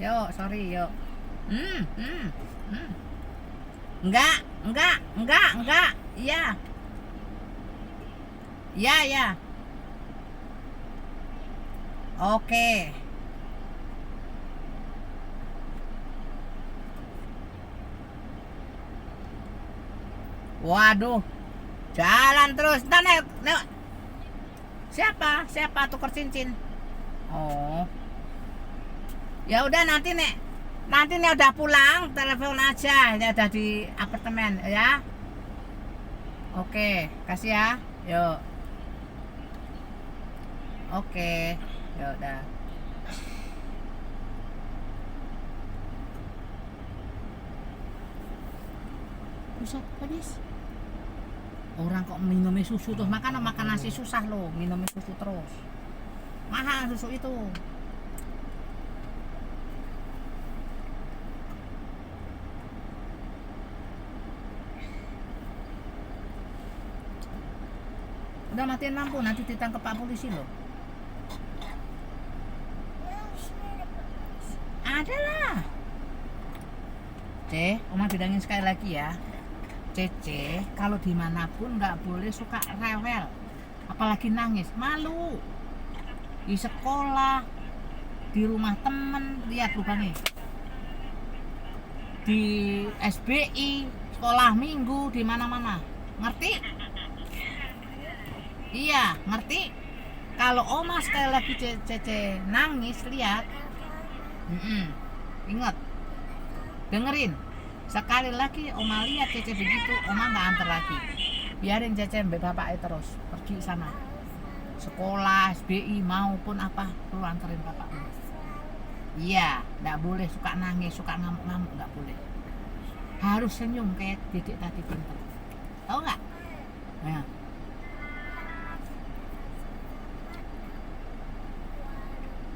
Yuk, sorry, yuk. Hmm, hmm, hmm. Enggak. Iya. Iya. Oke. Waduh. Jalan terus. Ntar nek. Siapa tukar cincin? Oh. Ya udah nanti nek udah pulang telepon aja. Ini udah di apartemen ya. Oke, kasih ya. Yuk. Oke. Ya udah. Pusat habis. Orang kok minumnya susu tuh, makan nasi susah loh, minumnya susu terus. Mahal susu itu. Udah matiin lampu, nanti ditangkap Pak polisi loh. Ada lah. Oma bilangin sekali lagi ya. Cece, kalau dimanapun nggak boleh suka rewel, apalagi nangis, malu. Di sekolah, di rumah temen, lihat lubangnya. Di SBI, sekolah minggu, di mana-mana, ngerti? Iya, ngerti. Kalau Oma sekali lagi Cece nangis, lihat. Ingat, dengerin. Sekali lagi Oma lihat Cece begitu, Oma nggak antar lagi. Biarin Cece mbak bapaknya terus pergi sana. Sekolah, SBI maupun apa, perlu anterin bapaknya. Iya, nggak boleh suka nangis, suka ngamuk-ngamuk, nggak boleh. Harus senyum kayak Dedek tadi pintar. Tahu nggak? Nah.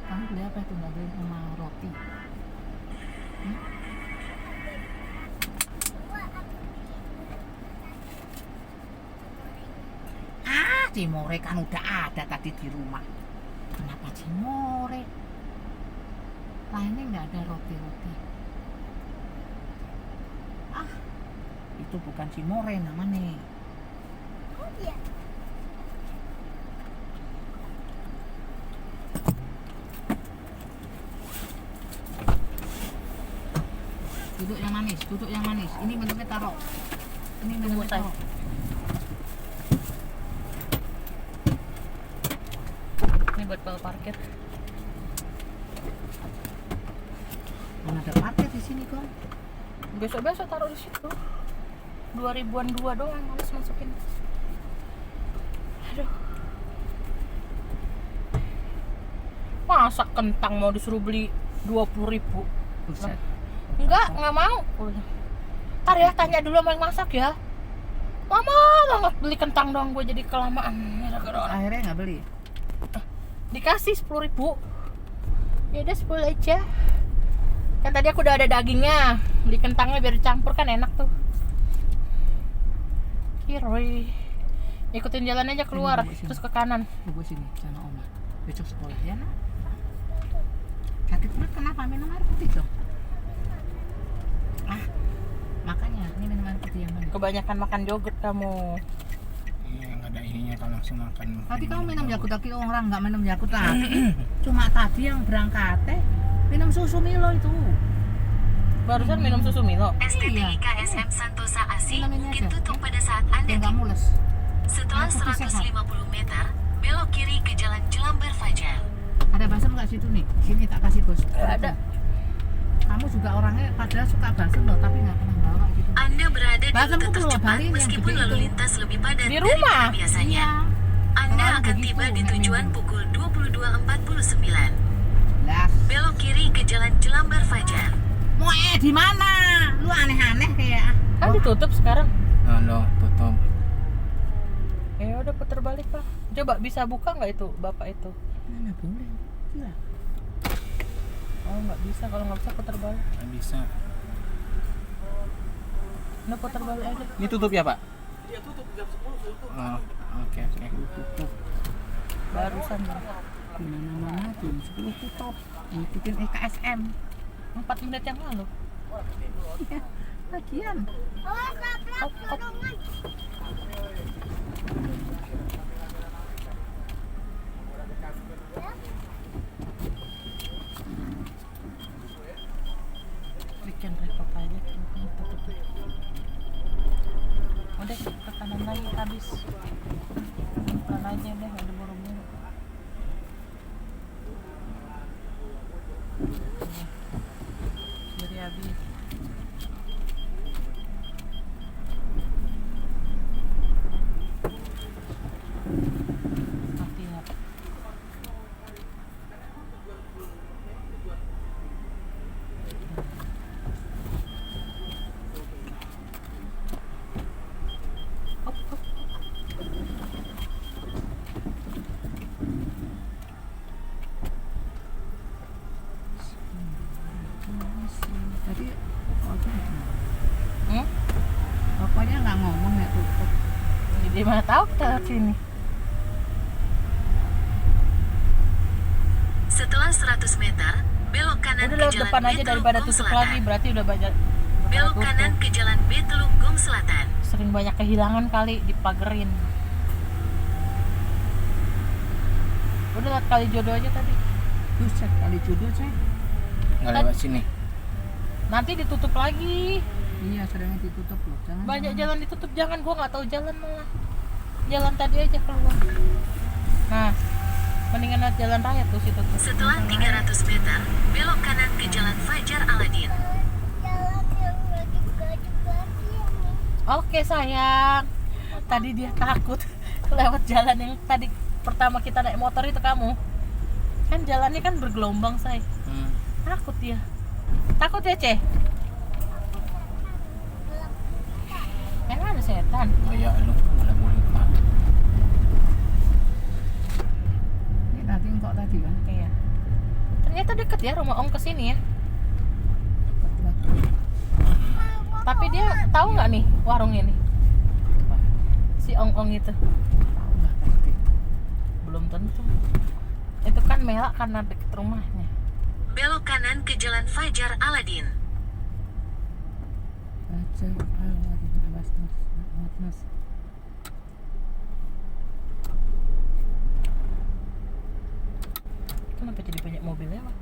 Kamu beli apa itu? Nggak beli sama roti? Cimore kan udah ada tadi di rumah. Kenapa cimore? Lainnya nggak ada roti-roti. Itu bukan cimore namanya. Oh iya. Duduk yang manis. Ini minumnya taruh. Buat bawa parkir. Mana ada parkir di sini kok? Besok taruh di situ. 2000-an 2 doang, males masukin. Aduh. Masak kentang mau disuruh beli 20.000. Buset. Enggak mau. Ntar ya tanya dulu sama yang masak ya. Lama banget beli kentang doang, gue jadi kelamaan. Akhirnya nggak beli. Dikasih 10.000. Ya udah 10 aja. Kan tadi aku udah ada dagingnya. Beli kentangnya biar dicampur kan enak tuh. Kiroi. Ikutin jalan aja keluar, terus ke kanan. Gue sini sama Oma. Besok sekolah ya nak. Sakit perut kenapa? Minum air putih dong. Makanya ini minum air putih yang mana? Kebanyakan makan yogurt kamu. Nggak ada ininya kalau langsung makan. Tadi kamu minum Yakult lagi, orang nggak minum Yakult lagi. Cuma tadi yang berangkat minum susu Milo itu. Barusan minum susu Milo. STTI KSM Santosa Asi Minum ini mungkin aja. tutup pada saat Anda Yang nggak mules. Setelah Aku bisa, 150 meter, belok kiri ke Jalan Jelambar Fajar. Ada basem nggak situ nih? Sini tak kasih bos. Ada. Kamu juga orangnya padahal suka basem loh, tapi nggak pernah bawa gitu. Anda berada di Basem rute tuh Pulau tercepat Bali yang meskipun gede lalu itu. lintas lebih padat Di rumah? daripada biasanya. Anda Kalau akan begitu, tiba di nggak tujuan minum. pukul 22.49. Lah, Belok kiri ke Jalan Jelambar Fajar. mau di mana? Lu aneh-aneh kayak. Kan ditutup sekarang. Loh, tutup. Ya udah putar balik lah. Coba bisa buka nggak itu bapak itu? Mana boleh? Gila. Oh nggak bisa, kalau nggak bisa putar balik. Nggak bisa. Nah putar balik aja. Ini tutup ya Pak? Iya tutup, jam 10 tutup. Oh, oke. Tutup. Barusan. Di mana-mana jam 10 tutup. Ikutin EKSM. 4 menit yang lalu. Lagian. Hop, hop. Bikin repot aja tutup. Udah ke kanan lagi habis. Pelan aja deh, ada buru-buru. Jadi habis. Mati ya. Hop, hop. Tadi waktu Hmm? pokoknya nggak ngomong ya tutup. Jadi mana tahu kita lewat sini. Setelah 100 meter, belok kanan Udah ke lewat jalan depan aja B daripada Telukung tutup Selatan. lagi, berarti udah banyak. Belok tutup. kanan ke jalan B Telukung Selatan. Sering banyak kehilangan kali dipagerin. Udah lewat kali jodoh aja tadi. Buset, kali jodoh saya. Nggak lewat sini. Nanti ditutup lagi. Iya, seringnya ditutup loh. Jangan. Banyak jalan ditutup, jangan, gua nggak tahu jalan malah. Jalan tadi aja keluar. Nah, mendingan lewat jalan raya tuh situ tuh. Setelah 300 meter, belok kanan ke jalan Fajar Aladin. Oke sayang. Tadi dia takut lewat jalan yang tadi pertama kita naik motor itu kamu. Kan jalannya kan bergelombang, say. Takut dia. Takut ya, Ceh? Emang ada setan? Kayak lu ada mulut Pak. Ini tadi kok tadi kan. Iya. Ternyata deket ya rumah Om ke sini ya. Tapi dia tahu nggak nih warung ini? Si Ong itu. Nggak ngerti. Belum tentu. Itu kan Mela karena deket rumahnya. Belok kanan ke jalan Fajar Aladin. Baca Aladin, awas mas. Kenapa jadi banyak mobil lewat?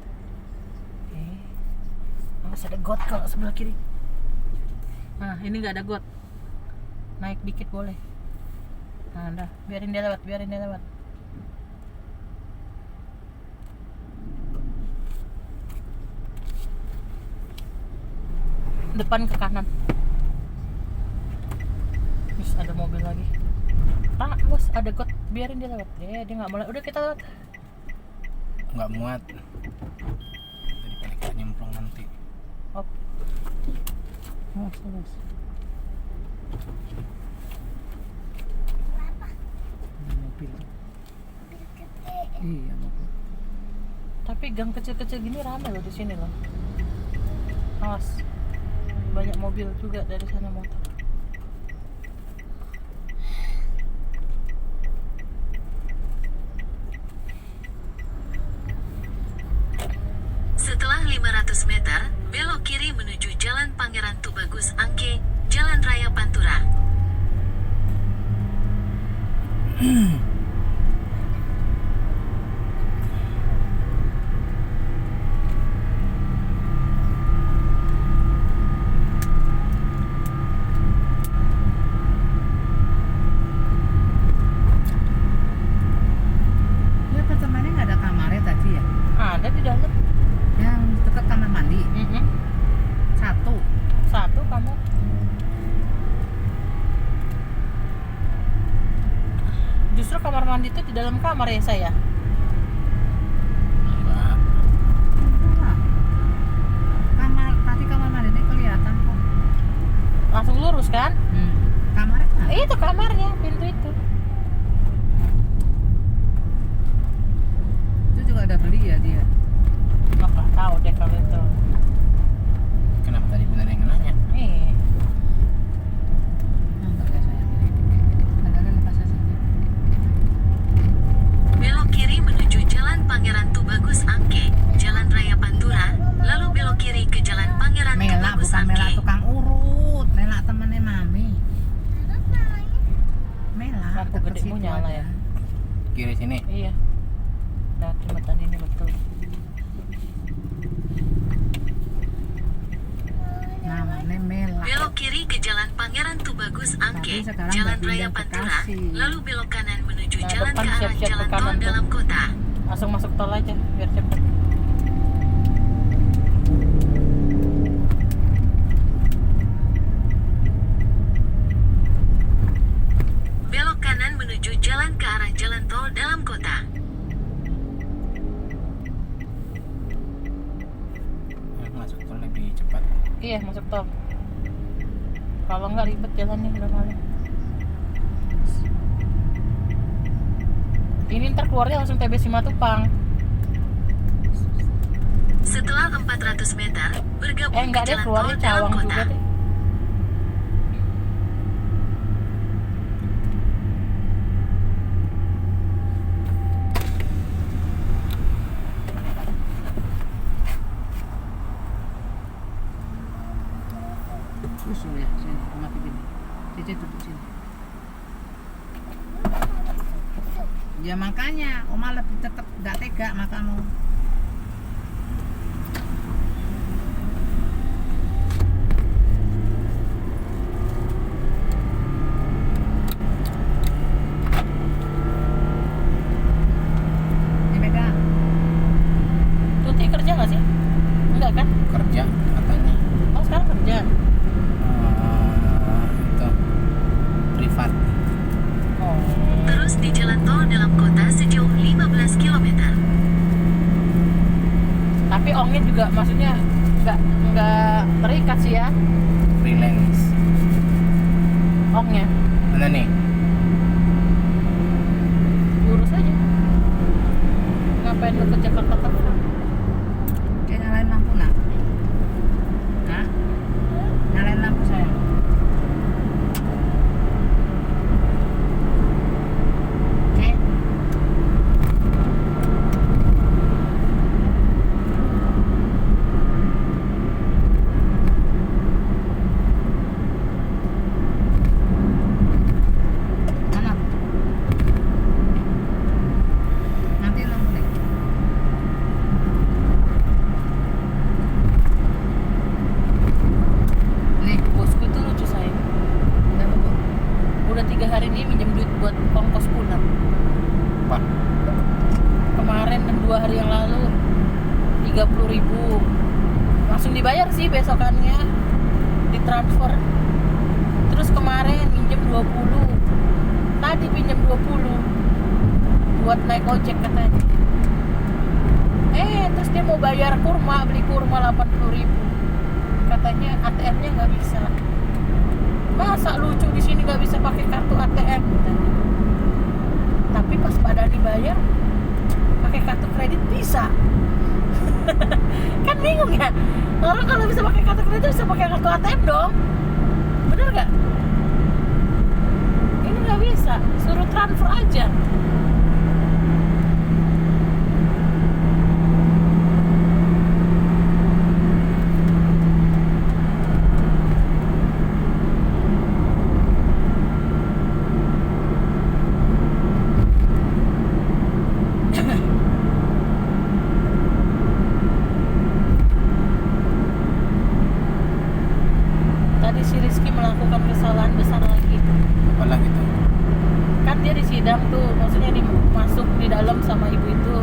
Awas ada got kalau sebelah kiri. Nah, ini nggak ada got. Naik dikit boleh. Nah, dah, biarin dia lewat. Depan ke kanan. Terus ada mobil lagi. Awas ada got, biarin dia lewat. Dia nggak mau. Udah kita lewat. Nggak muat. Daripada kita nyemplung nanti. Hop. Awas. Ini mobil. Iya mobil. Tapi gang kecil-kecil gini ramai loh di sini loh. Awas. Banyak mobil juga dari sana motor. Setelah 500 meter, belok kiri menuju Jalan Pangeran Tubagus Angke, Jalan Raya Pantura. Dia apartemennya nggak ada kamarnya tadi ya? Ada di dalam. Yang dekat kamar mandi. Satu kamu. Justru kamar mandi itu di dalam kamar ya saya. Enggak. Wah. Kamar mandi ini kelihatan kok. Langsung lurus kan? Kamarnya mana? Itu kamarnya, pintu itu. Itu juga ada beli ya dia. Nggak tahu deh kalau itu. Kenapa tadi benar yang nanya? Nggak ya sayang. Beneran lepas aja. Belok kiri Tubagus Angke, Tapi sekarang Jalan udah Raya pindah Pantura, Bekasi. lalu belok kanan menuju Nah, jalan depan ke arah siap-siap jalan ke tol kanan tuh. dalam kota. Langsung masuk tol aja biar cepet. Belok kanan menuju jalan ke arah jalan tol dalam kota. Masuk tol lebih cepat. Iya masuk tol. Kalau nggak ribet jalannya udah malam. Ini ntar keluarnya langsung TB Simatupang. Setelah 400 meter, bergabung ke Enggak deh, jalan tol keluarnya dalam Cawang kota. juga deh. Usul ya sini, mati gini. Cece duduk sini. Ya makanya Oma lebih tetap nggak tega matamu. Dipegang. Tuti kerja nggak sih? Enggak kan? Kerja katanya. Oh sekarang kerja. Itu privat. Oh. Terus di jalan tol dalam kota sejauh 15 km. Tapi ongnya juga maksudnya nggak terikat sih ya Freelance. ongnya. Mana nih? Lurus aja. Ngapain lu ke Jakarta terus? Kayak nyalain lampu nak. Nak? Nyalain lampu saya. Oke. Mana? Nanti lampu nih. Nih, Bosku itu lucu sayang. udah Bu. Udah 3 hari ini minjem duit buat ongkos pulang. Apa? Kemarin dan 2 hari yang lalu 30.000 langsung dibayar sih besokannya, ditransfer. Terus kemarin minjem 20, tadi pinjam 20 buat naik ojek katanya. Terus dia mau bayar kurma, beli kurma 80.000, katanya ATM-nya nggak bisa. Masa lucu di sini nggak bisa pakai kartu ATM katanya. Tapi pas pada dibayar pakai kartu kredit bisa. Kan bingung ya, orang kalau bisa pakai kartu kredit bisa pakai kartu ATM dong, bener nggak? Ini nggak bisa, suruh transfer aja. Tadi si Rizky melakukan kesalahan besar lagi. Apalagi tuh? Kan dia di sidang tuh, maksudnya masuk di dalam sama ibu itu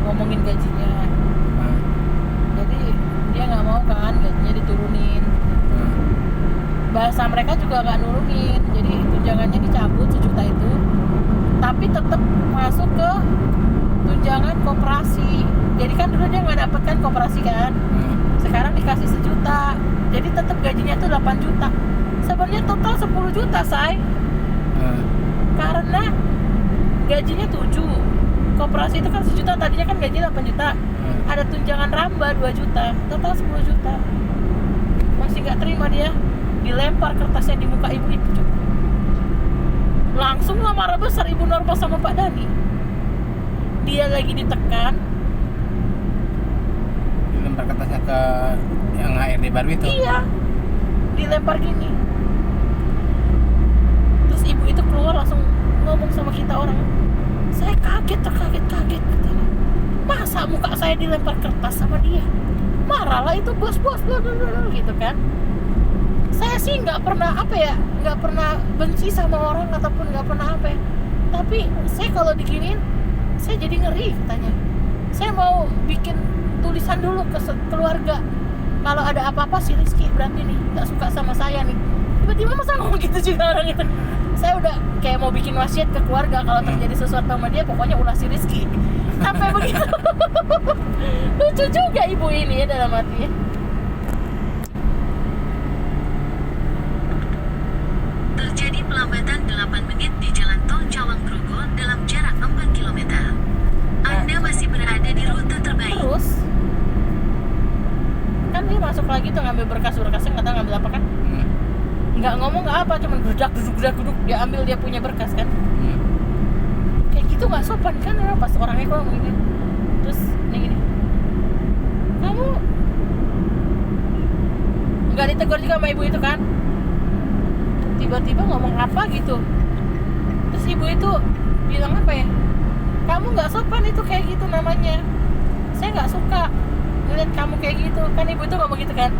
ngomongin gajinya. Jadi dia nggak mau kan gajinya diturunin. Bahasa mereka juga nggak nurunin, jadi tunjangannya dicabut 1 juta itu, tapi tetap masuk ke tunjangan koperasi. Jadi kan dulu dia nggak dapet kan koperasi kan, sekarang dikasih 1 juta, jadi tetap gajinya tuh 8 juta. Sebenarnya total 10 juta say, karena gajinya 7, koperasi itu kan 1 juta, tadinya kan gaji 8 juta, ada tunjangan ramba 2 juta, total 10 juta. Masih nggak terima dia, dilempar kertasnya di muka ibu itu. Langsung lah marah besar Ibu Norma sama Pak Dani. Dia lagi ditekan. Dilempar kertasnya ke yang HRD baru itu. Iya, dilempar gini. Terus ibu itu keluar langsung ngomong sama kita orang. Saya kaget katanya. Masa muka saya dilempar kertas sama dia? Marahlah itu bos gitu kan. Saya sih nggak pernah nggak pernah benci sama orang ataupun nggak pernah tapi saya kalau diginiin saya jadi ngeri katanya. Saya mau bikin tulisan dulu ke keluarga, kalau ada apa-apa si Rizky berarti nih nggak suka sama saya nih. Tiba-tiba masa ngomong gitu juga orang itu. Saya udah kayak mau bikin wasiat ke keluarga, kalau terjadi sesuatu sama dia pokoknya ulah si Rizky. Sampai begitu. Lucu juga ibu ini ya dalam hati ya. Terjadi pelambatan 8 menit di Jalan Tol Cawang Grogol dalam jarak 4 km. Anda masih berada di rute terbaik. Terus kan dia masuk lagi tuh ngambil berkas-berkasnya, nggak tahu ngambil apa kan. Nggak ngomong nggak apa, cuman duduk dia ambil dia punya berkas kan. Kayak gitu nggak sopan kan ya, pas orangnya kok ngomong gini. Terus gini, kamu nggak ditegur juga sama ibu itu kan, tiba-tiba ngomong apa gitu. Terus ibu itu bilang apa ya, kamu nggak sopan itu kayak gitu namanya, saya nggak suka ngeliat kamu kayak gitu kan. Ibu itu ngomong gitu kan,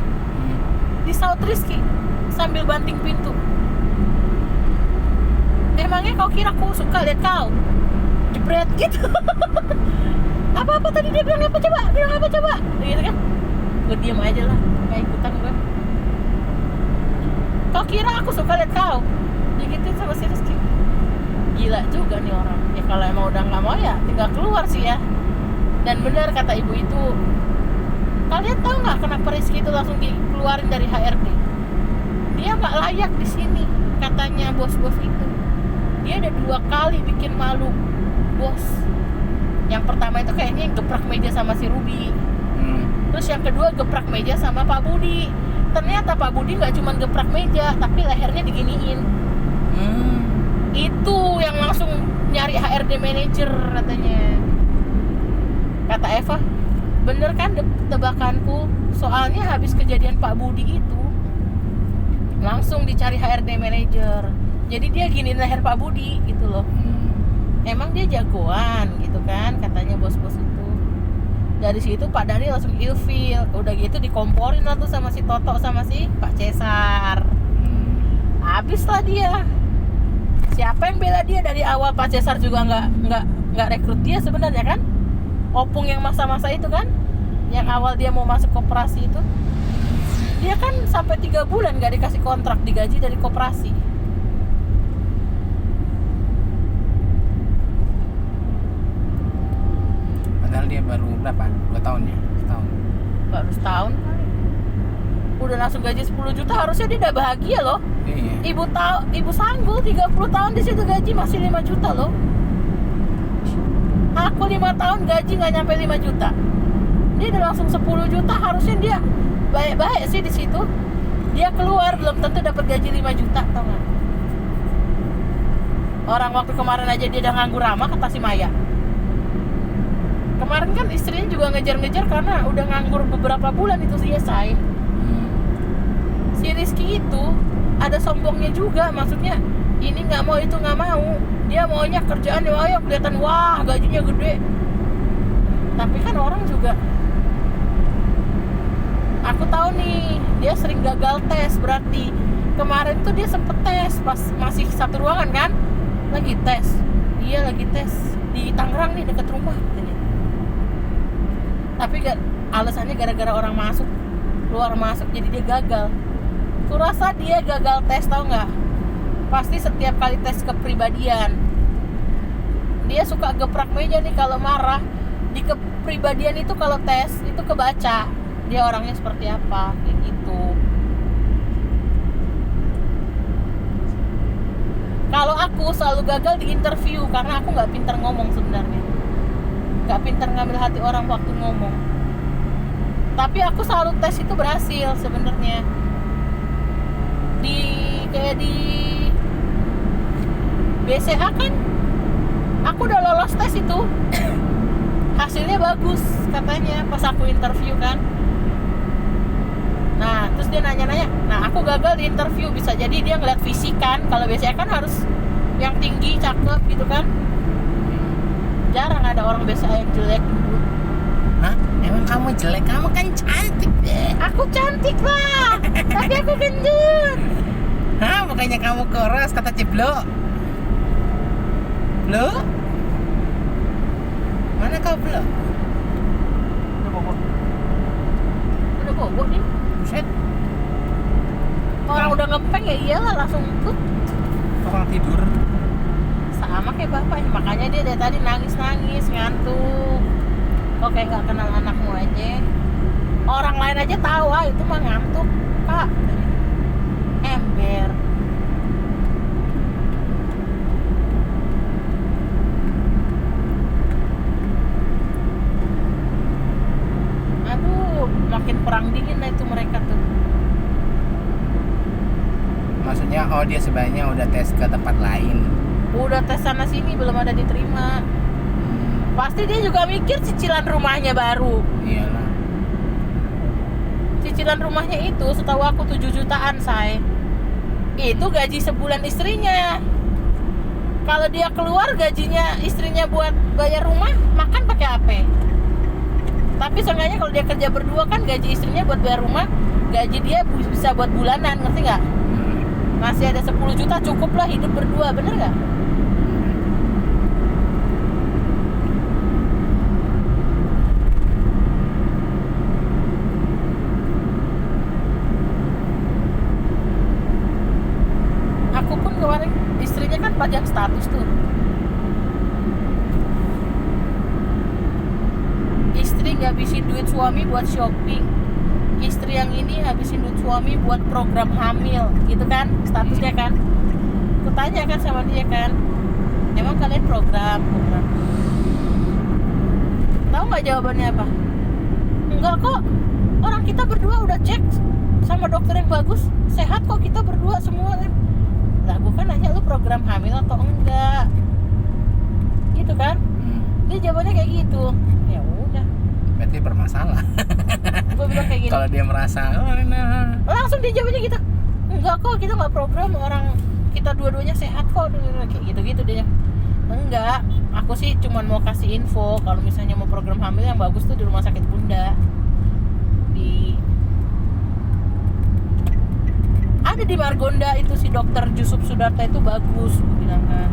disaut Rizky sambil banting pintu. Emangnya kau kira aku suka lihat kau jebret gitu? Apa tadi dia bilang apa coba gitu kan. Gue diem aja lah, nggak ikutan gue. Kau kira aku suka lihat kau digituin sama si Rizky? Gila juga nih orang ya. Kalau emang udah nggak mau ya tinggal keluar sih ya. Dan benar kata ibu itu, kalian tahu nggak kenapa Rizky itu langsung dikeluarin dari HRD? Dia nggak layak di sini katanya bos-bos itu. Dia ada 2 kali bikin malu bos. Yang pertama itu kayaknya yang geprak meja sama si Ruby. Terus yang kedua geprak meja sama Pak Budi. Ternyata Pak Budi nggak cuma geprak meja, tapi lehernya diginiin. Itu yang langsung nyari HRD manager katanya. Kata Eva, bener kan tebakanku? Soalnya habis kejadian Pak Budi itu langsung dicari HRD manager. Jadi dia giniin leher Pak Budi gitu loh. Emang dia jagoan gitu kan katanya bos-bos itu. Dari situ Pak Dhani langsung ilfil. Udah gitu dikomporin lah tuh sama si Toto sama si Pak Cesar. Habis lah dia. Siapa yang bela dia dari awal? Pak Cesar juga nggak rekrut dia sebenarnya kan. Opung yang masa-masa itu kan, yang awal dia mau masuk koperasi itu, dia kan sampai 3 bulan nggak dikasih kontrak, digaji dari koperasi. Padahal dia baru berapa? 2 tahun ya? Setahun. Baru setahun kali. Udah langsung gaji 10 juta, harusnya dia udah bahagia loh. Iya. Ibu sanggul 30 tahun di situ gaji masih 5 juta loh. Aku 5 tahun gaji nggak nyampe 5 juta. Dia udah langsung 10 juta, harusnya dia baik-baik sih di situ. Dia keluar belum tentu dapat gaji 5 juta, tau nggak? Orang waktu kemarin aja dia udah nganggur lama kata si Maya. Kemarin kan istrinya juga ngejar-ngejar karena udah nganggur beberapa bulan itu sih ya say. Si Rizky itu ada sombongnya juga, maksudnya ini nggak mau itu nggak mau. Dia maunya kerjaan ya, ayo kelihatan wah gajinya gede. Tapi kan orang juga, aku tahu nih dia sering gagal tes. Berarti kemarin tuh dia sempet tes pas masih satu ruangan kan, lagi tes. Dia lagi tes di Tangerang nih deket rumah katanya. Tapi alasannya gara-gara orang masuk keluar masuk jadi dia gagal. Kurasa dia gagal tes, tau nggak? Pasti setiap kali tes kepribadian dia suka geprak meja nih kalau marah. Di kepribadian itu kalau tes itu kebaca dia orangnya seperti apa kayak gitu. Kalau aku selalu gagal di interview karena aku nggak pintar ngomong sebenarnya, nggak pintar ngambil hati orang waktu ngomong. Tapi aku selalu tes itu berhasil sebenarnya. Kayak di BCA kan aku udah lolos tes itu. Hasilnya bagus katanya pas aku interview kan. Nah terus dia nanya-nanya, nah aku gagal di interview. Bisa jadi dia ngeliat fisik kan, kalau BCA kan harus yang tinggi, cakep gitu kan. Jarang ada orang BCA yang jelek. Hah? Emang kamu jelek, kamu kan cantik deh. Aku cantik lah, tapi aku gendut. Hah, makanya kamu kurus kata Ciblo. Blo? Mana kau Blo? Udah bobok nih. Buset, Orang udah ngepeng ya iyalah langsung ikut. orang tidur. Sama kayak bapaknya, makanya dia dari tadi nangis ngantuk. Kok kayak nggak kenal anakmu aja. Orang lain aja tahu itu mah ngantuk Pak. Ember. Aduh, makin perang dingin lah itu mereka tuh. Maksudnya, oh dia sebenarnya udah tes ke tempat lain. Udah tes sana sini belum ada diterima. Pasti dia juga mikir cicilan rumahnya baru. Iyalah. Cicilan rumahnya itu setahu aku 7 jutaan, say. Itu gaji sebulan istrinya. Kalau dia keluar gajinya istrinya buat bayar rumah, makan pakai apa? Tapi seenggaknya kalau dia kerja berdua kan gaji istrinya buat bayar rumah, gaji dia bisa buat bulanan, ngerti nggak? Masih ada 10 juta cukup lah hidup berdua, bener nggak? Aku pun kemarin istrinya kan pajang status tuh. Istri ngabisin duit suami buat shopping. Istri yang ini habisin duit suami buat program hamil, gitu kan statusnya kan. Aku tanya kan sama dia kan, emang kalian program? Tahu nggak jawabannya apa? Enggak kok, orang kita berdua udah cek sama dokter yang bagus, sehat kok kita berdua semua kan. Lah gue kan nanya lu program hamil atau enggak, gitu kan. Dia jawabannya kayak gitu. Ya udah, Berarti bermasalah. gue bilang kayak gini. Kalau dia merasa, oh nah. Langsung dia jawabnya gitu, enggak kok kita nggak program, orang kita dua-duanya sehat kok, kayak gitu-gitu dia. Enggak, aku sih cuman mau kasih info kalau misalnya mau program hamil yang bagus tuh di rumah sakit Bunda. Ada di Margonda itu si dokter Yusuf Sudarta itu bagus, gue bilang kan.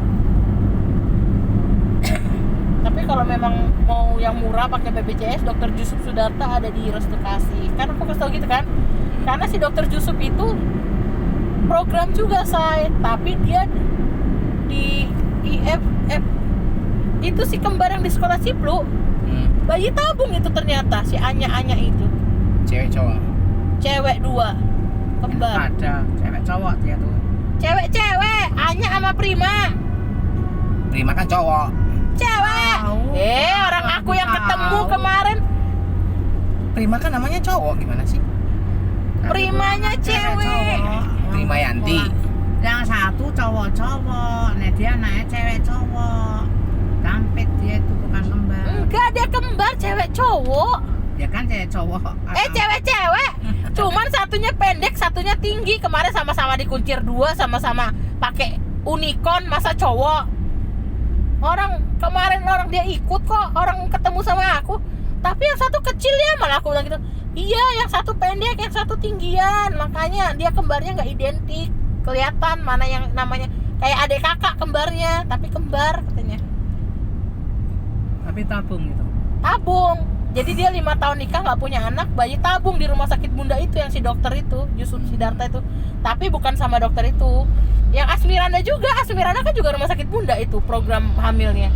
Tapi kalau memang mau yang murah pakai BPJS, dokter Yusuf Sudarta ada di Restu Kasih. Kan aku kasih tau gitu kan. Karena si dokter Yusuf itu program juga say, tapi dia di IFF itu si kembar yang di sekolah Ciplu, bayi tabung itu ternyata si Anya itu. Cewek cowok. Cewek 2 kembar. Ada cewek cowok dia tuh. Cewek, Anya sama Prima. Prima kan cowok. Cewek. Tahu. Orang aku yang ketemu kemarin. Prima kan namanya cowok, gimana sih? Primanya cewek. Prima Yanti. Yang satu cowok-cowok, nah dia anaknya cewek cowok. Kampit dia itu bukan kembar. Enggak, dia kembar cewek cowok. Ya kan cewek cowok. Cewek. Cuman satunya pendek, satunya tinggi. Kemarin sama-sama dikuncir 2, sama-sama pakai unicorn, masa cowok. Kemarin orang dia ikut kok, orang ketemu sama aku. Tapi yang satu kecil ya, malah aku bilang gitu. Iya, yang satu pendek, yang satu tinggian. Makanya dia kembarnya nggak identik. Kelihatan mana yang namanya kayak adik kakak kembarnya, tapi kembar katanya. Tapi tabung itu. Tabung. Jadi dia 5 tahun nikah nggak punya anak, bayi tabung di rumah sakit Bunda itu yang si dokter itu, Yusuf Sidarta itu. Tapi bukan sama dokter itu. Yang Asmiranda juga, Asmiranda kan juga rumah sakit Bunda itu program hamilnya.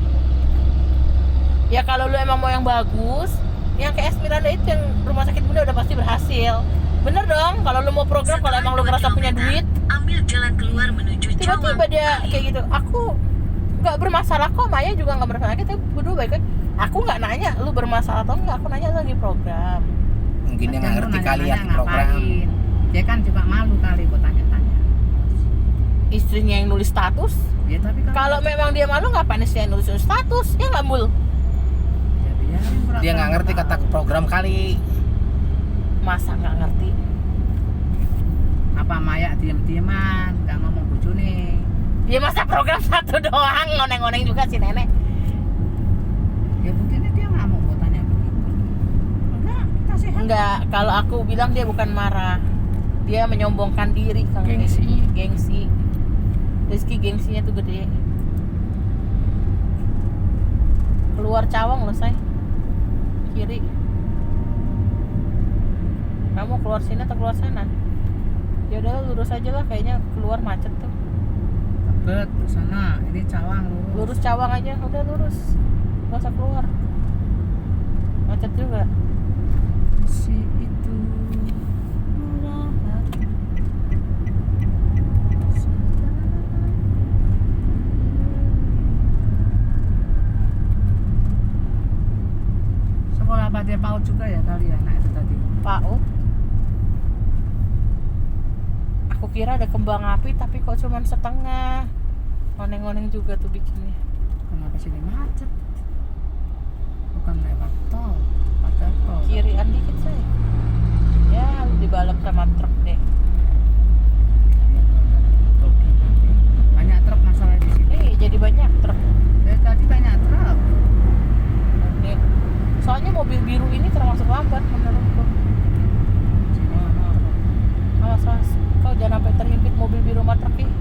Ya kalau lu emang mau yang bagus, yang kayak Asmiranda itu yang rumah sakit Bunda udah pasti berhasil. Bener dong, kalau lu mau program, kalau emang lu ngerasa punya duit, ambil jalan keluar menuju Cawang. tiba-tiba dia kayak gitu. Aku nggak bermasalah kok, Maya juga nggak bermasalah, kita berdua baik kan. Aku nggak nanya lu bermasalah atau enggak, aku nanya lu lagi program. Mungkin dia nggak Lu ngerti kali ya nanya-nanya program. ngapain. Dia kan juga malu kali buat tanya-tanya. Istrinya yang nulis status. Ya tapi Kalau memang dia malu ngapain istrinya nulis status? Ya nggak mul. ya biarin, Dia nggak ngerti kata program kali. Masa nggak ngerti? apa Maya diem-dieman nggak ngomong bojone. Dia masa program satu doang, ngoneng-ngoneng juga si nenek. Ya buktinya dia nggak mau tanya begitu. Enggak Enggak, kalau aku bilang dia bukan marah. Dia menyombongkan diri kalau Gengsi. Gengsi. Rizky gengsinya tuh gede. Keluar Cawang loh, say. Kiri. Kamu keluar sini atau keluar sana? Ya udah lurus aja lah, kayaknya keluar macet tuh. Tebet ke sana, ini Cawang lurus. Lurus Cawang aja, udah lurus. Gak usah keluar. Macet juga. Si itu murah hati. Sekolah Badai PAUD juga ya kali ya anak itu tadi. PAUD. Aku kira ada kembang api tapi kok cuman setengah. Oneng-oneng juga tuh bikinnya. Kenapa sini macet? Bukan lewat tol, pakai tol. Kirian dikit saya. Ya, dibalap sama truk deh. Banyak truk masalah di sini. Jadi banyak truk. Dari tadi banyak truk. Nih. Soalnya mobil biru ini termasuk lambat menurutku. Awas. Kau jangan sampai terhimpit mobil biru sama truk ini.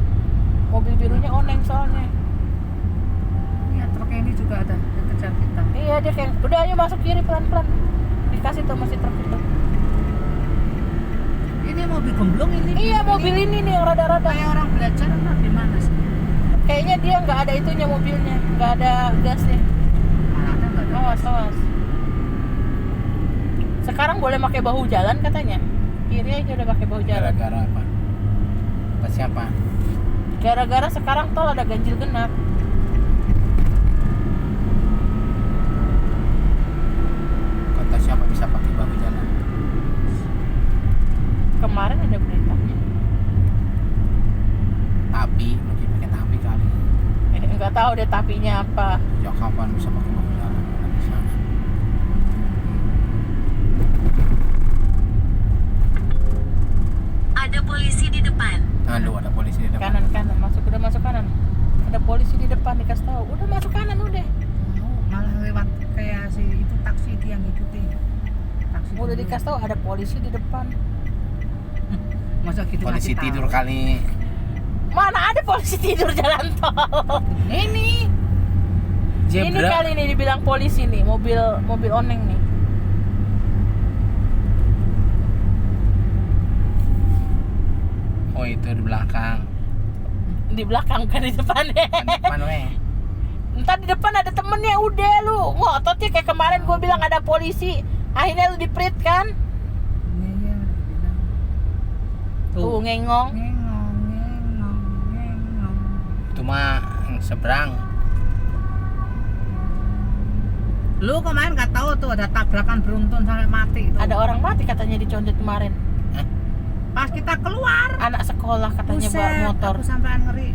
Mobil birunya oneng soalnya. Iya, truknya ini juga ada yang kejar kita. Iya, dia kayak udah ayo masuk kiri pelan-pelan. Dikasih tuh masih truk itu. Ini mobil gemblong ini. Iya, mobil ini nih yang rada-rada. Kayak orang belajar apa gimana sih? Kayaknya dia nggak ada itunya mobilnya, nggak ada gasnya. Ada nggak ada? Awas. Sekarang boleh pakai bahu jalan katanya. Kiri aja udah pakai bahu jalan. Gara-gara apa? Kata siapa? Gara-gara sekarang tol ada ganjil genap. Kata siapa bisa pakai bahu jalan? Kemarin ada beritanya. Tapi mungkin pakai tapi kali. Nggak tahu deh tapinya apa. Ya kapan bisa pakai bahu jalan? Nggak bisa. Ada polisi di depan. Aduh, ada polisi di depan. Kanan udah masuk kanan. Ada polisi di depan dikasih tahu. Udah masuk kanan udah. Malah lewat kayak si itu taksi dia ngikutin. Taksi Udah dulu. dikasih tahu ada polisi di depan. Masa gitu Polisi ngasih tidur tahu? kali. Mana ada polisi tidur jalan tol? Ini Ini kali nih dibilang polisi nih, mobil oneng nih. Oh, itu di belakang. Di belakang kan di depannya. Kan depan weh. Ntar di depan ada temennya, udah lu ngotot ya kayak kemarin gue bilang ada polisi, akhirnya lu diprit kan? Iya, bilang. Tuh ngengong. Ngengong. Itu mah seberang. Lu kemarin nggak tahu tuh ada tabrakan beruntun sampai mati itu. Ada orang mati katanya dicondet kemarin. Pas kita keluar. Anak sekolah katanya bawa Buset, motor. aku sampean ngeri.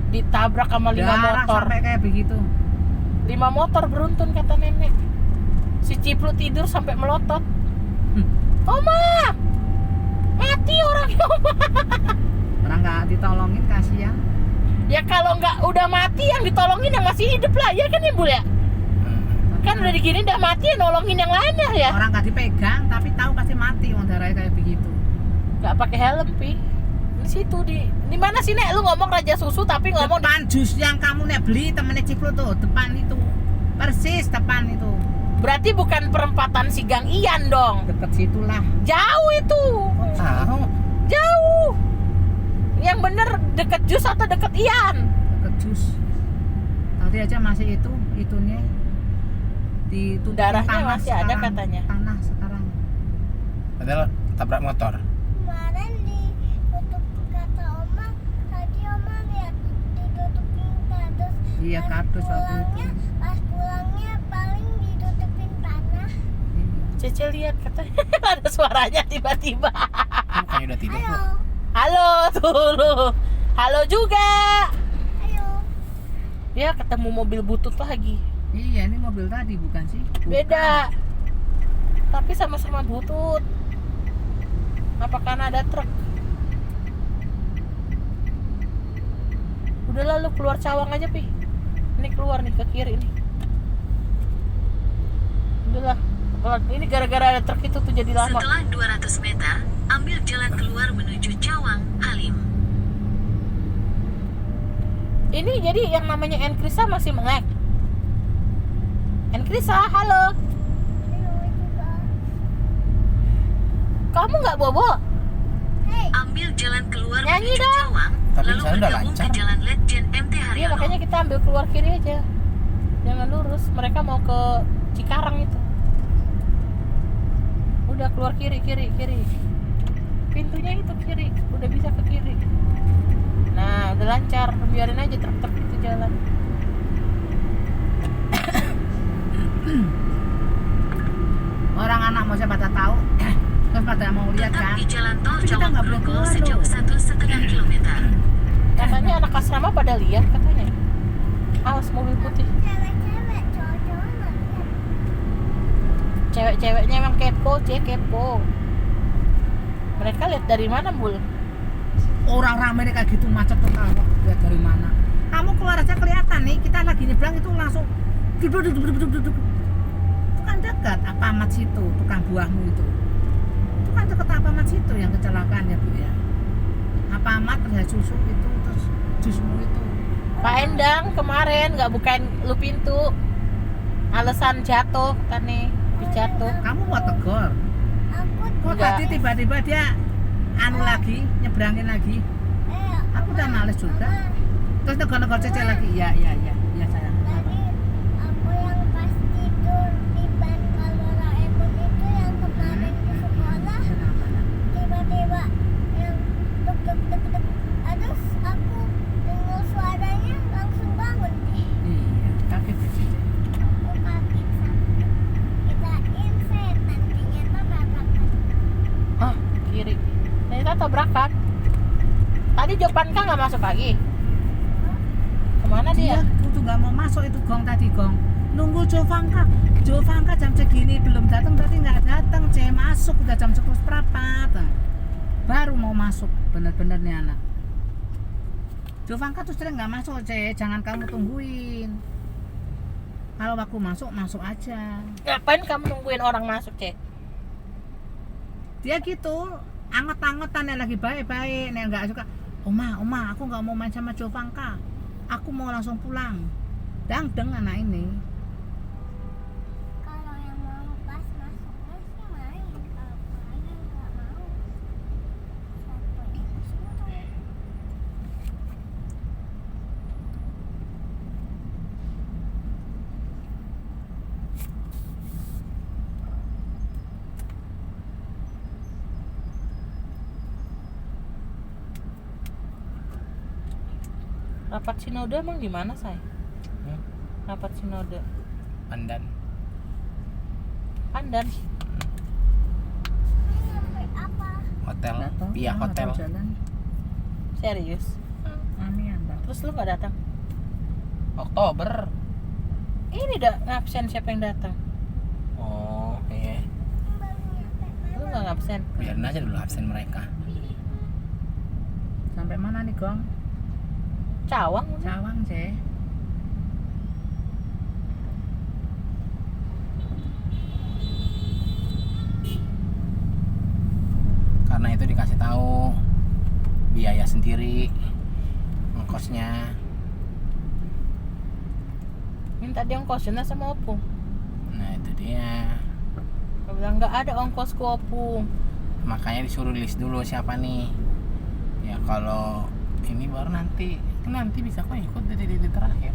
Ditabrak sama 5 Darah motor. sampai kayak begitu. 5 motor beruntun kata nenek. Si Ciplu tidur sampai melotot. Oma, mati orangnya Oma. Orang nggak ditolongin kasihan. Ya kalau nggak udah mati yang ditolongin yang masih hidup lah ya kan ya Bu ya. Kan udah digini udah mati ya nolongin yang lainnya ya. Orang nggak dipegang tapi tahu pasti mati wong darahnya kayak begitu. Nggak pakai helm pi. Di situ di mana sih Nek lu ngomong Raja Susu tapi ngomong di Depan jus yang kamu nek beli temennya Ciplu tuh depan itu. Persis depan itu. berarti bukan perempatan si Gang Ian dong. Deket situlah. Jauh itu. Tahu. Jauh. Yang bener deket Jus atau deket Ian? Deket jus. Tadi aja masih itunya ditutupin Darahnya tanah masih ada sekarang. katanya. Tanah sekarang. Padahal tabrak motor. Kemarin ditutup kata Oma, tadi Oma lihat ditutupin kardus. Iya, kardus waktu itu. Pas pulangnya paling ditutupin tanah. Cece lihat katanya ada suaranya tiba-tiba. Bukannya udah tidur Ayo, loh. Halo tuh lu. Halo juga. ayo. Ya ketemu mobil butut lagi. Iya, ini mobil tadi bukan sih? Bukan. Beda. Tapi sama-sama butut. Apa karena ada truk? Udah lalu keluar Cawang aja pi. Ini keluar nih ke kiri nih. Udahlah. pelan. Ini gara-gara ada truk itu tuh jadi lama. Setelah 200 meter, ambil jalan keluar menuju Cawang, Halim. Ini jadi yang namanya Enkrisa masih melek. Enkrisa, halo. Kamu nggak bobo? Ambil jalan keluar Nyanyi menuju dong. Cawang, Tapi lalu di sana udah bergabung ke lancar. Jalan Letjen MT Iya, Haryono. makanya kita ambil keluar kiri aja. Jangan lurus, mereka mau ke Cikarang itu. Udah keluar kiri. Pintunya itu kiri, udah bisa ke kiri. Nah, udah lancar, biarin aja truk-truk itu jalan. Orang anak mau siapa tak tahu terus pada mau lihat Tetap kan. di jalan tol Tapi kita Cawang nggak boleh Grogol keluar sejauh loh. 1,5 kilometer. Katanya anak asrama pada lihat katanya. Awas mobil putih. Cewek-cewek, cowok-cowok nggak lihat. Cewek-ceweknya emang kepo, kepo. Mereka lihat dari mana, Bul? Orang rame kayak gitu macet total kok. Lihat dari mana? Kamu keluar aja kelihatan nih, kita lagi nyebrang itu langsung duduk. Itu kan dekat Alfamart situ, tukang buahmu itu. Itu kan dekat Alfamart situ yang kecelakaan ya Bu ya. Alfamart terus susu itu terus jusmu itu. Pak Endang kemarin nggak bukain lu pintu. Alasan jatuh kan nih, habis jatuh. Kamu mau tegur? Aku Kok Enggak. tadi tiba-tiba dia anu lagi, nyebrangin lagi. Aku udah males juga. Terus negor-negor cece lagi. Iya sayang. tadi aku yang pas tidur di ban kalau Doraemon itu yang kemarin di sekolah tiba-tiba yang deg. Aduh, aku dengar suaranya langsung bangun deh. Iya, kaget ya cece. Aku kaget sampai kirain setan ternyata tabrakan. Ah, kiri. Ternyata tabrakan. Tadi Jopanka nggak masuk lagi. Kemana dia? Aku tuh nggak mau masuk itu gong tadi gong. Nunggu Jovanka jam segini belum datang berarti nggak datang. C masuk udah jam 11 seperempat. Baru mau masuk bener-bener nih anak. Jovanka tuh sering nggak masuk C, jangan kamu tungguin. Kalau aku masuk aja. Ngapain kamu nungguin orang masuk, Cek? Dia gitu anget-angetan yang lagi baik-baik yang nggak suka. Oma aku nggak mau main sama Jovanka, aku mau langsung pulang. Dangdeng anak ini. Kalau yang mau pas masuknya sih main, kalau pulangnya nggak mau. Satu ini suruh. Rapat sinode emang di mana, Say? Hmm? Rapat sinode Pandan. Pandan. Sampai apa? Hotel. Nggak tahu, Pihak nggak hotel. tahu jalan. Serius? Amin Mbak. Terus lu nggak datang? Oktober. Ini udah ngabsen, siapa yang datang? Oh, iya. Baru nyampe Lu nggak ngabsen? Biarin aja dulu absen mereka. Sampai mana nih gong? Cawang. Cawang C. Karena itu dikasih tahu biaya sendiri, ongkosnya. Minta dia ongkosnya sama Opung. Nah itu dia. Dia bilang nggak ada ongkosku, Opung. Makanya disuruh list dulu siapa nih. Ya kalau ini baru nanti bisa kok ikut di titik terakhir.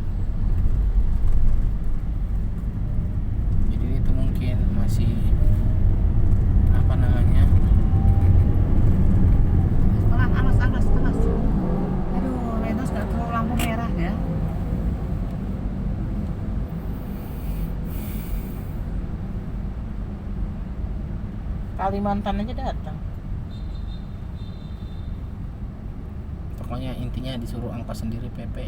Jadi itu mungkin masih apa namanya? Awas. Aduh, Venus gak perlu lampu merah ya. Kalimantan aja datang. Pokoknya intinya disuruh ongkos sendiri PP.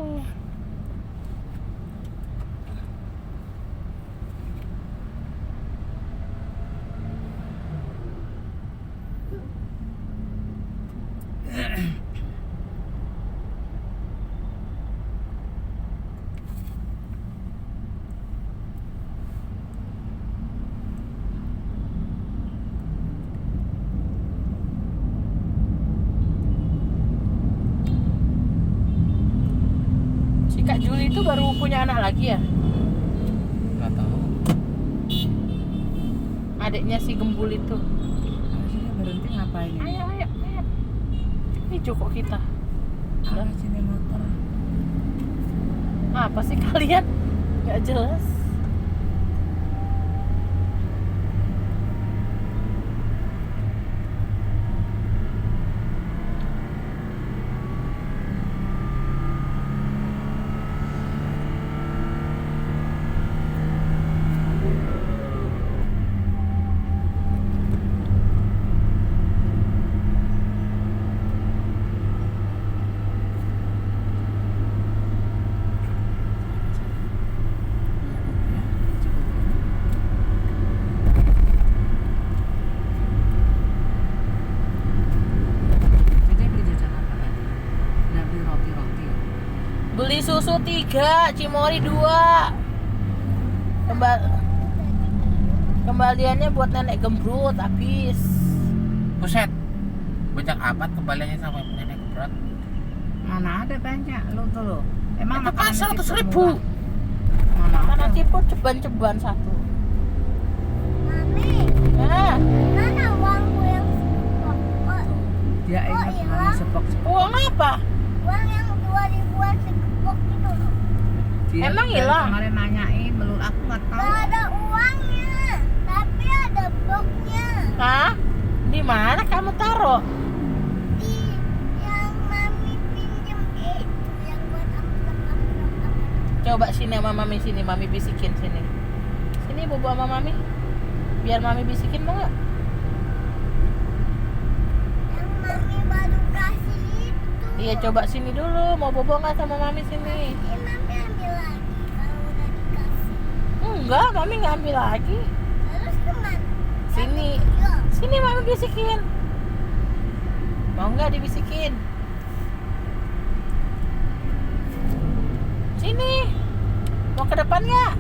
punya anak lagi ya? Nggak tahu. Adiknya si Gembul itu. Harusnya berhenti ngapain ini? Ayo. Ini Joko kita. Ada sini motor. Apa sih kalian? Nggak jelas. Jadi beli jajan apa tadi? Udah beli roti-roti. Beli susu 3, Cimori 2. Kembaliannya buat nenek gembrut habis. Buset. Bocah apat kembaliannya sama nenek berat. Mana ada banyak lu tuh lo. Emang Itu kan makanan 100.000. murah? Mana Mana ada? ciput ceban-ceban satu. Mami, Nah, mana uangku yang Dia ingat iya. mami sepok-sepok. uang apa? uang yang 2000-an segepok itu loh. Dia Emang dari hilang? Kemarin nanyain, menurut aku nggak tahu. Gak ada uangnya, tapi ada bloknya Hah? Di mana kamu taruh? di yang mami pinjem itu yang buat amplop. Coba sini sama mami sini, mami bisikin sini. Sini bobo sama mami. Biar mami bisikin mau nggak? Yang mami baru kasih itu. Iya coba sini dulu, mau bobo nggak sama mami sini? Mami ambil lagi kalau udah dikasih. Enggak, mami nggak ambil lagi. Terus kemana? Sini, Yo, sini mami bisikin. Mau nggak dibisikin? Sini, mau ke depan nggak?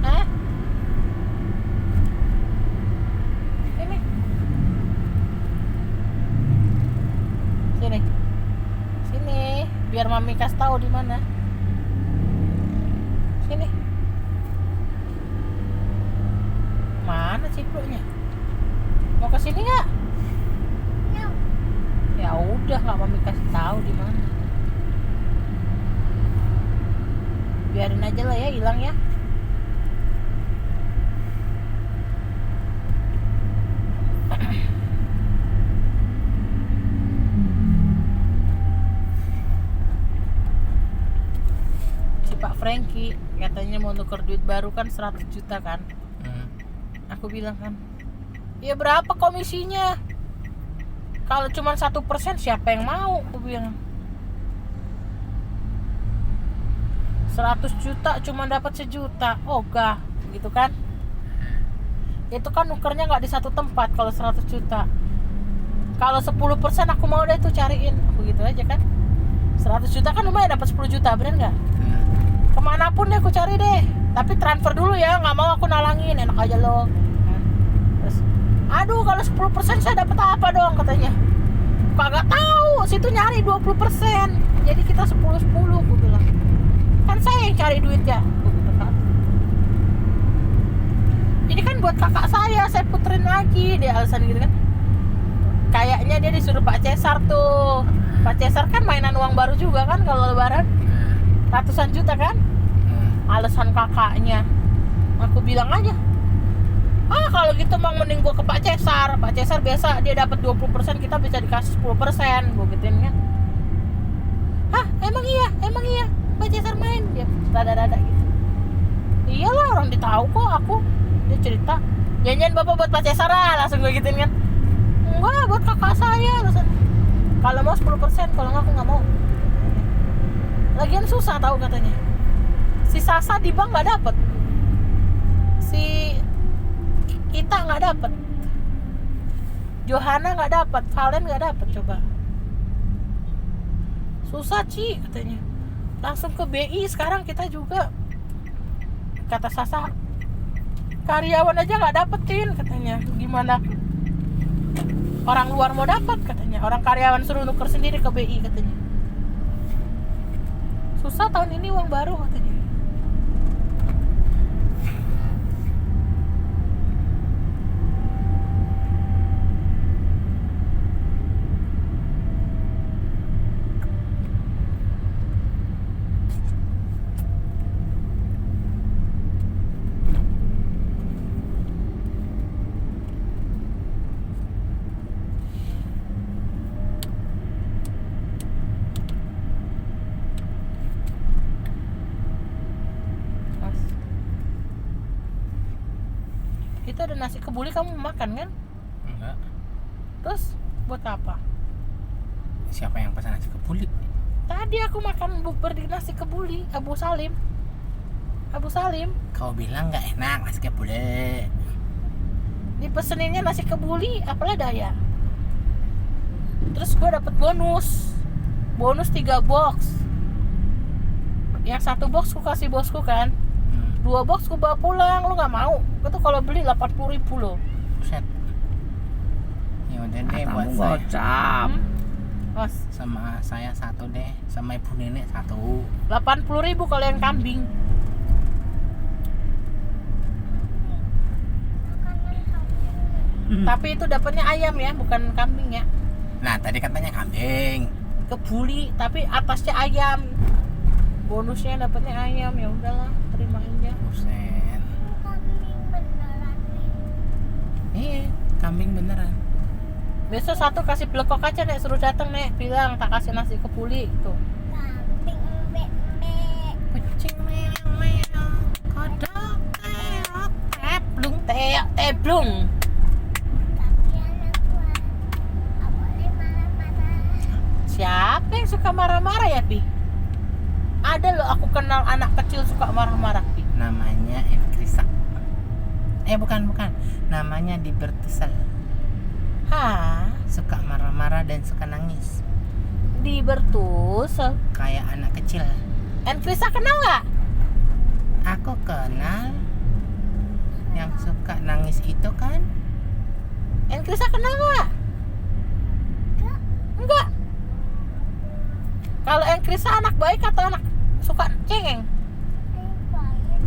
Hah? Sini, sini, sini. Biar mami kasih tahu di mana. Sini. Mana cipluknya? Mau ke sini nggak? yo. Ya udah, nggak mami kasih tahu di mana. Biarin aja lah ya, hilang ya. Si Pak Franky katanya mau nuker duit baru kan 100 juta kan. Aku bilang kan, ya berapa komisinya? Kalau cuma 1% siapa yang mau? Aku bilang 100 juta cuma dapat 1 juta, ogah gitu kan? Itu kan nukernya nggak di satu tempat kalau 100 juta. Kalau 10% aku mau deh tuh cariin, aku gitu aja kan. 100 juta kan lumayan dapat 10 juta, bener nggak? Kemanapun deh aku cari deh, tapi transfer dulu ya, nggak mau aku nalangin, enak aja lo. Terus, aduh kalau 10% saya dapat apa dong katanya? Kagak tahu, situ nyari 20%, jadi kita 10-10, aku bilang. Kan saya yang cari duitnya, aku gitu kan. Ini kan buat kakak saya puterin lagi, dia alasan gitu kan. Kayaknya dia disuruh Pak Cesar tuh. Pak Cesar kan mainan uang baru juga kan kalau lebaran. Ratusan juta kan? Alasan kakaknya. Aku bilang aja, kalau gitu mang mending gua ke Pak Cesar. Pak Cesar biasa dia dapat 20%, kita bisa dikasih 10%. Gua gituin kan. Hah, emang iya. Pak Cesar main dia rada-rada gitu. Iyalah, orang ditahu kok aku. Dia cerita, janjian bapak buat Pak Cesar lah, langsung gue gituin kan. Enggak, buat kakak saya. Kalau mau 10%, kalau enggak aku nggak mau. Lagian susah tahu katanya. Si Sasa di bank nggak dapet, si Ita nggak dapet, Johanna nggak dapet, Valen nggak dapet. Coba susah Ci katanya. Langsung ke BI sekarang kita juga. Kata Sasa, karyawan aja nggak dapetin katanya. Gimana orang luar mau dapat katanya? Orang karyawan suruh nuker sendiri ke BI katanya. Susah tahun ini uang baru katanya. Mas. Itu ada nasi kebuli kamu makan kan? Enggak. Terus buat apa? Siapa yang pesan nasi kebuli? Tadi aku makan bubur di nasi kebuli Abu Salim. Kau bilang nggak enak nasi kebuli. Dipeseninnya nasi kebuli, apalah daya. Terus gue dapet bonus 3 box. Yang 1 box ku kasih bosku kan, 2 box ku bawa pulang. Lu nggak mau? Itu kalau beli 80.000 loh. Buset. Ya udah deh buat Kamu saya. gocap. Mas, Sama saya 1 deh, sama ibu nenek 1. 80.000 kalau yang kambing. Tapi itu dapatnya ayam ya, bukan kambing ya. Nah tadi katanya kambing. Kebuli tapi atasnya ayam. Bonusnya dapatnya ayam, ya udahlah, terima aja. Buset. Kambing beneran nih. Iya, kambing beneran. Besok 1 kasih belekok aja nek, suruh datang nek, bilang tak kasih nasi kebuli tuh. Kambing embek-embek. Kucing meong kodok Teblung, teblung. Tapi anak gua nggak boleh marah-marah. Siapa yang suka marah-marah ya, Pi? Ada loh aku kenal anak kecil suka marah-marah, Pi. Namanya Enkrisa. Bukan. Namanya Libertusel. Hah? Suka marah-marah dan suka nangis. Di Bertusel. Kayak anak kecil. Enkrisa kenal nggak? Aku kenal. Yang suka nangis itu kan. Enkrisa kenal nggak? Enggak. Kalau Enkrisa anak baik atau anak suka cengeng? Baik.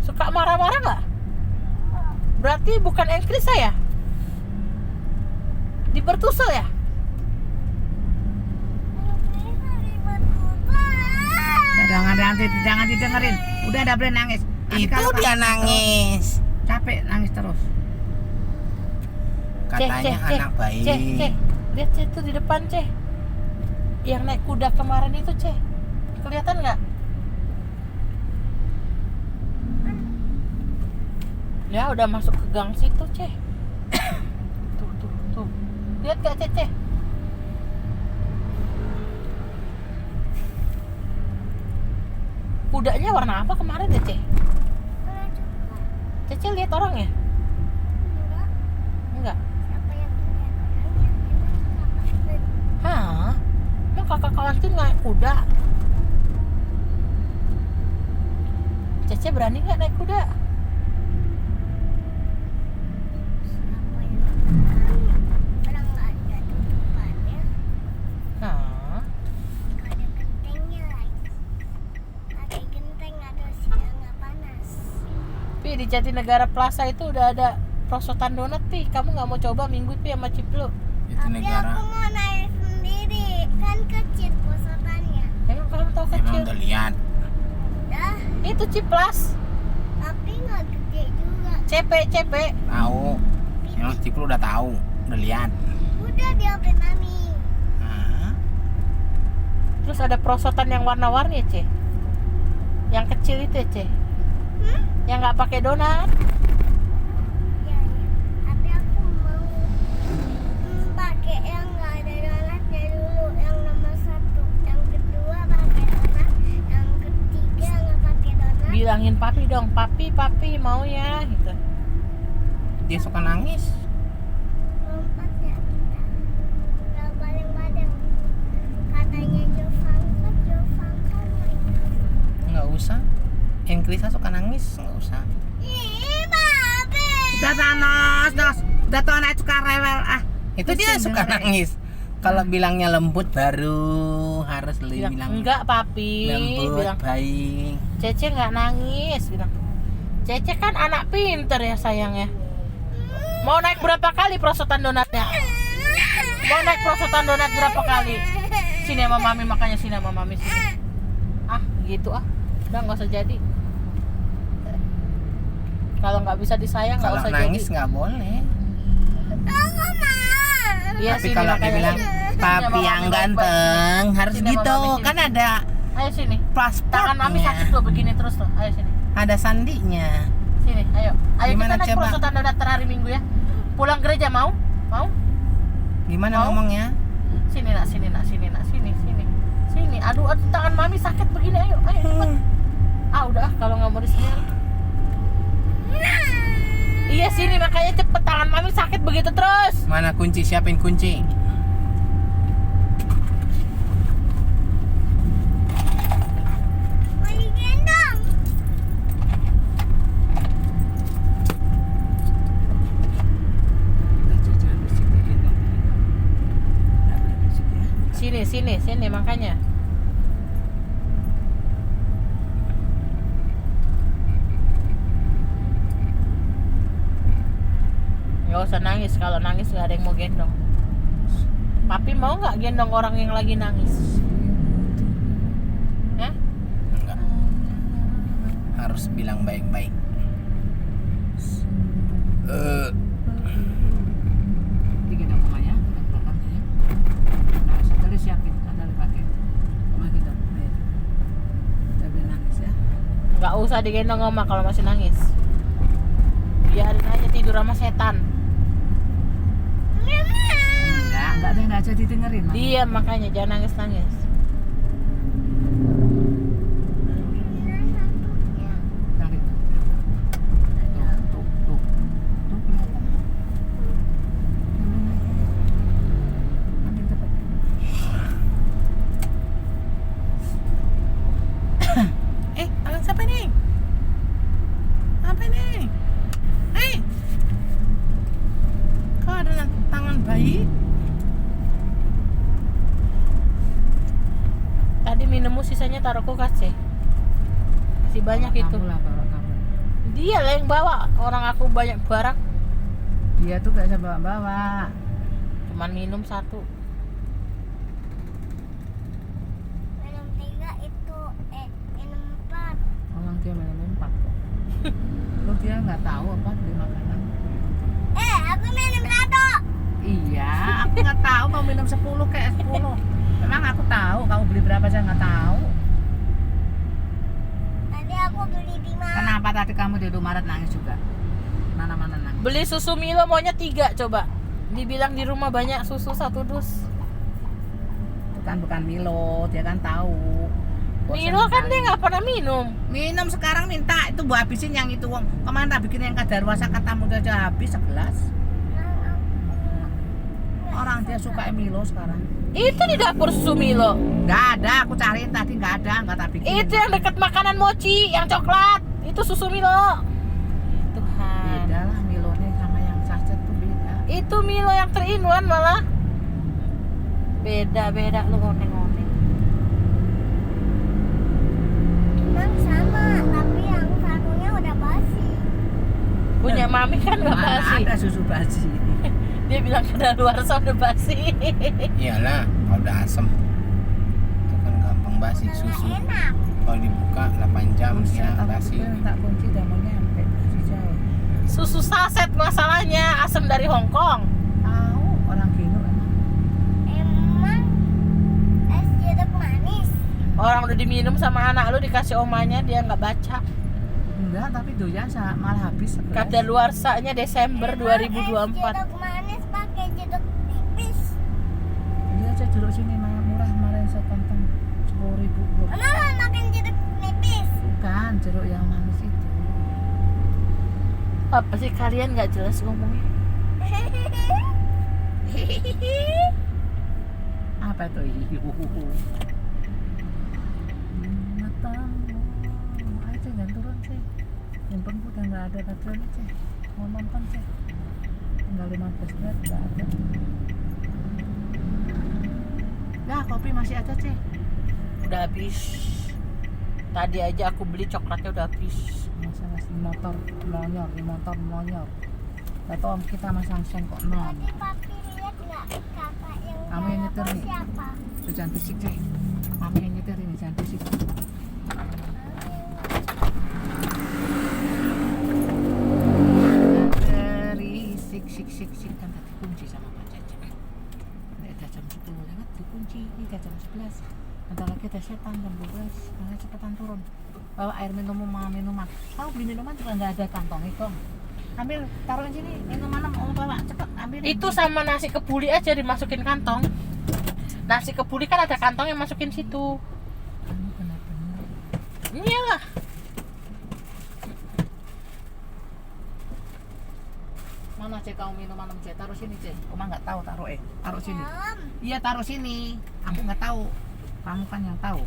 Suka marah-marah nggak? Berarti bukan Enkrisa ya? Di Bertusel ya? Jangan didengerin. Udah ada boleh nangis. Nanti Itu kalau dia nangis. capek nangis terus. Katanya anak baik. Ceh. Lihat Ceh tuh di depan Ceh. Yang naik kuda kemarin itu Ceh. Kelihatan nggak? Ya udah masuk ke gang situ Ceh. Tuh. Lihat gak Ceh? Kudanya warna apa kemarin ya Ceh? Cece lihat orangnya? Enggak. Hah? Emang kakak Kalantin naik kuda? Cece berani nggak naik kuda? Hah? Pi, di Jatinegara Plaza itu udah ada prosotan donat Pi. Kamu nggak mau coba minggu Pi sama Ciplu? Itu Tapi negara. aku mau naik sendiri, kan kecil posotannya. Emang kamu tahu Emang kecil? udah lihat. Dah, Itu Ciplas, tapi nggak gede juga. CP. Tahu. Emang Ciplu udah tahu, udah lihat. Udah di HP Mami. Hah? Terus ada prosotan yang warna-warni ya, Ceh? Yang kecil itu ya, Ceh? Yang nggak pakai donat. Ya. Tapi aku mau pakai yang nggak ada donatnya dulu, yang nomor 1. Yang kedua pakai donat, yang ketiga nggak pakai donat. Bilangin papi dong, papi mau ya gitu. Dia suka nangis. Lompat ya kita. Nggak baling-baling. Katanya Jofang Nggak usah. Enkrisa suka nangis, nggak usah. Ih, Babe. Udah Thanos. Udah tuh anak suka rewel ah. Itu dia Pusing suka dengerin. nangis. Kalau bilangnya lembut baru harus bilang enggak papi, lembut, bilang baik. Cece nggak nangis, bilang Cece kan anak pinter ya sayangnya. Mau naik berapa kali perosotan donatnya? Mau naik perosotan donat berapa kali? Sini sama mami, makanya sini sama mami sini. Ah gitu ah, udah nggak usah jadi. Kalau nggak bisa disayang nggak Kalau usah nangis jadi. nggak boleh. Iya Tapi sini, kalau makanya dibilang sini. papi Sini sama yang mami ganteng harus Sini sama gitu, mami, sini. kan ada Ayo sini. Tangan mami sakit pasportnya, tuh begini terus tuh. Ayo sini. ada sandinya. Sini, ayo. Ayo Gimana kita naik coba? perosotan donat hari Minggu ya. Pulang gereja mau? Mau? Gimana Mau? ngomongnya? Sini nak, sini nak, sini nak, sini, sini. Sini. Aduh, tangan mami sakit begini. Ayo, ayo cepat. Ah, udah kalau nggak mau disini. Iya sini, makanya cepet, tangan mami sakit begitu terus. Mana kunci? Siapin kunci. Mau digendong. Sini, sini, sini makanya. Nggak usah nangis, kalau nangis nggak ada yang mau gendong. Papi mau nggak gendong orang yang lagi nangis? Hah? Enggak. Harus bilang baik-baik. Digendong mamanya, gendong belakangnya ya. Nah, sekali siapin, ada pakai. Mama gitu. Ayo. Sambil nangis ya. Nggak usah digendong oma kalau masih nangis. Biarin aja tidur sama setan. Enggak ada yang nggak jadi dengerin. Mama. Diam makanya jangan nangis-nangis. Tarik. Tuh, kelihatan. Ambil cepat. Tangan siapa nih? Apa nih? Kok ada tangan bayi? Tadi minummu sisanya taruh kulkas sih. Masih banyak itu. Kamu lah, bawa kamu. Dia lah yang bawa. Orang aku banyak barang. Dia tuh gak bisa bawa-bawa. Cuman minum satu. Minum 3 itu minum 4. Orang dia minum 4 kok. Lu dia nggak tahu apa beli makanan. Aku minum 1. Iya, aku nggak tahu mau minum 10 kayak 10. Memang aku tahu kamu beli berapa saya nggak tahu. Tadi aku beli 5. Kenapa tadi kamu di Indomaret nangis juga? Mana-mana nangis. Beli susu Milo maunya 3 coba. Dibilang di rumah banyak susu 1 dus. Bukan Milo, dia kan tahu. Bosan Milo kan sekali. dia nggak pernah minum. Minum sekarang minta itu buat habisin yang itu wong. Kemarin tak bikin yang kadaluarsa katamu udah aja habis 11. Orang dia suka Milo sekarang. Itu di dapur susu Milo. Nggak ada, aku cariin tadi nggak ada, nggak tak bikin. Itu yang dekat makanan mochi, yang coklat. Itu susu Milo. Tuhan. Beda lah Milonya sama yang sachet tuh beda. Itu Milo yang 3-in-1 malah. Beda-beda lu oneng-oneng. Emang sama, tapi yang satunya udah basi. Punya mami kan nggak Mana basi. ada susu basi. Dia bilang kadaluarsa udah basi. Iyalah, kalau udah asem. Itu kan gampang basi Udah susu. nggak enak. Kalau dibuka 8 jam ya Buset, aku basi. pikir tak kunci udah mau nyampe masih jauh. Susu saset masalahnya, asam dari Hong Kong. Tahu orang gino emang. Emang es jeruk manis. Orang udah diminum sama anak lu dikasih omanya dia nggak baca. Enggak, tapi doyan malah habis. 11. Kadaluarsanya Desember Emang es 2024. jeruk manis pakai jeruk nipis. Dia aja jeruk sini murah kemarin sekantong 10.000. Mama mau makan jeruk nipis. Bukan jeruk yang manis itu. Apa sih kalian nggak jelas ngomongnya? Apa itu? Matamu. Ayo Cek, jangan turun sih. Handphoneku udah nggak ada baterainya sih. Mau nonton sih. Tinggal 15 menit nggak ada. Enggak, kopi masih ada, Ce. Udah habis. Tadi aja aku beli coklatnya udah habis. Masalah di motor monyor. Atau kita masang sen kok non. Tadi papi lihat nggak kakak yang Kamu yang bawa nyetir bos nih. siapa? Tuh jangan berisik, Ce. Mami yang nyetir ini, jangan berisik. Berisik, sik kan tadi kunci sama Pak Cecep. Udah jam 10 lewat dikunci, ini udah jam 11. Bentar lagi ada setan jam 12, makanya cepetan turun. Bawa air minum sama minuman. Tahu beli minuman juga nggak ada kantong itu. Ambil, taruhin sini minuman mau bawa, cepet ambil. Itu sama nasi kebuli aja dimasukin kantong. Nasi kebuli kan ada kantong yang masukin situ. Kamu benar-benar. Iyalah. Mana Cek kamu minuman Cek? Taruh sini Cek. Oma nggak tahu taruh taruh sini. Om, Iya taruh sini. Aku nggak tahu. Kamu kan yang tahu.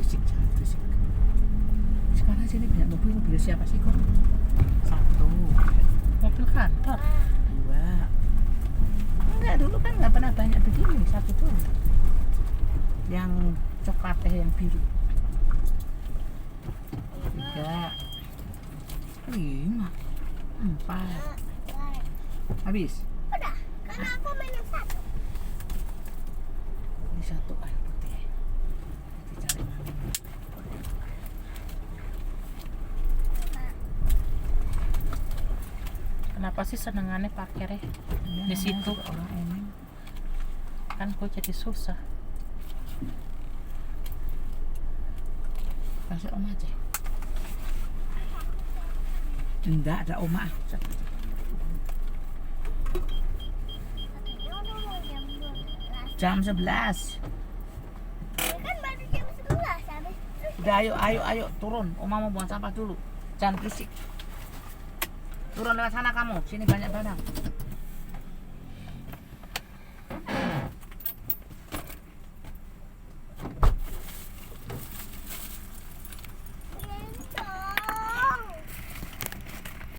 Jangan berisik. Sekarang sini banyak mobil siapa sih kok? 1, Mobil kantor. 2. Enggak, dulu kan nggak pernah banyak begini, 1 tuh. Yang coklat yang biru. 3, 5, 4. Habis. udah, karena aku minum 1. Ini 1 air putih. Nanti cari mami. Kenapa sih senengannya parkirnya Iya, di situ? namanya juga orang ini. Kan gue jadi susah. Kasih oma aja. Enggak ada oma. Katanya udah mau jam 12. Jam 11. Ya kan baru jam 11 habis. Udah ayo turun. Oma mau buang sampah dulu. Jangan berisik. Turun lewat sana kamu. Sini banyak barang.